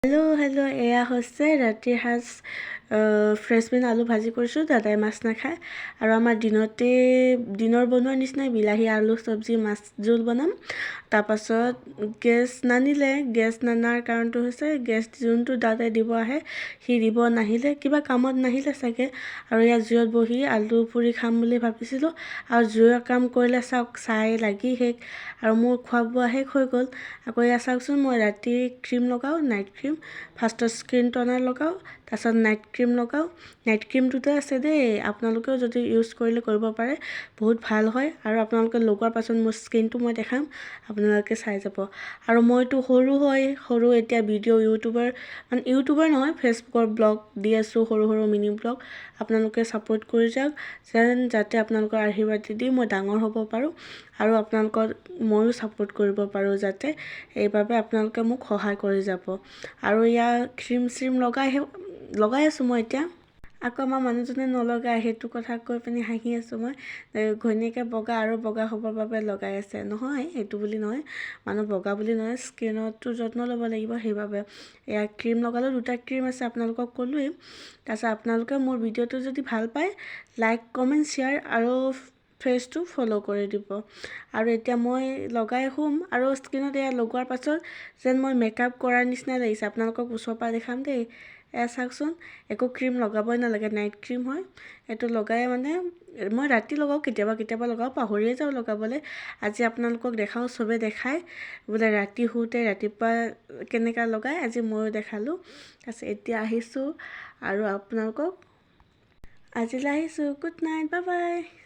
Hello' এয়া হৈছে ৰাতিৰ সাজ ফ্ৰেঞ্চবিন আলু ভাজি কৰিছোঁ। দাদাই মাছ নাখায় আৰু আমাৰ দিনৰ বনোৱাৰ নিচিনাই বিলাহী আলু চব্জি মাছ জোল বনাম। তাৰপাছত গেছ নানাৰ কাৰণটো হৈছে গেছ যোনটো দাদাই দিব আহে সি দিব নাহিলে, কিবা কামত নাহিলে চাগে। আৰু ইয়াত জুইত বহি আলু পুৰি খাম বুলি ভাবিছিলোঁ আৰু জুইৰ কাম কৰিলে চাওক চাই লাগি শেষ আৰু মোৰ খোৱা বোৱা শেষ হৈ গ'ল। আকৌ এয়া চাওকচোন, মই ৰাতি ক্ৰীম লগাওঁ, নাইট ক্ৰীম। ফাৰ্ষ্টত স্কিন টনাৰ লগাওঁ, তাৰপাছত নাইট ক্ৰীম লগাওঁ। নাইট ক্ৰীম দুটা আছে দেই, আপোনালোকেও যদি ইউজ কৰিলে কৰিব পাৰে, বহুত ভাল হয়। আৰু আপোনালোকে লগোৱাৰ পাছত মোৰ স্কিনটো মই দেখাম, আপোনালোকে চাই যাব। আৰু মইতো সৰু এতিয়া ইউটিউবাৰ নহয়, ফেচবুকৰ ব্লগ দি আছোঁ, সৰু মিনি ব্লগ। আপোনালোকে ছাপোৰ্ট কৰি যাওক যাতে আপোনালোকৰ আশীৰ্বাদ দি মই ডাঙৰ হ'ব পাৰোঁ আৰু আপোনালোকক ময়ো ছাপোৰ্ট কৰিব পাৰোঁ যাতে। এইবাবে আপোনালোকে মোক সহায় কৰি যাব। আৰু ইয়াৰ ক্ৰীম লগাই আছোঁ মই এতিয়া। আকৌ আমাৰ মানুহজনে নলগায়, সেইটো কথা কৈ পিনি হাঁহি আছোঁ মই। ঘৈণীয়েকে বগা আৰু বগা হ'বৰ বাবে লগাই আছে। নহয়, সেইটো বুলি নহয়, মানুহ বগা বুলি নহয়, স্কিনতো যত্ন ল'ব লাগিব, সেইবাবে। এয়া ক্ৰীম লগালোঁ, দুটা ক্ৰীম আছে আপোনালোকক ক'লোৱেই। তাৰপিছত আপোনালোকে মোৰ ভিডিঅ'টো যদি ভাল পায়, লাইক কমেণ্ট শ্বেয়াৰ আৰু পেজটো ফ'ল' কৰি দিব। আৰু এতিয়া মই লগাই শুম আৰু স্কিনত এয়া লগোৱাৰ পাছত যেন মই মেকআপ কৰাৰ নিচিনাই লাগিছে। আপোনালোকক ওচৰৰ পৰা দেখাম দেই। এয়া চাওকচোন, একো ক্ৰীম লগাবই নালাগে, নাইট ক্ৰীম হয়। এইটো লগাই মই ৰাতি লগাওঁ, কেতিয়াবা লগাওঁ, পাহৰিয়ে যাওঁ লগাবলৈ। আজি আপোনালোকক দেখাওঁ, চবে দেখায় বোলে ৰাতি শুওঁতে ৰাতিপুৱা কেনেকৈ লগায়, আজি ময়ো দেখালোঁ। তাৰপিছত এতিয়া আহিছোঁ আৰু আপোনালোকক আজিলৈ আহিছোঁ। Good night, bye bye.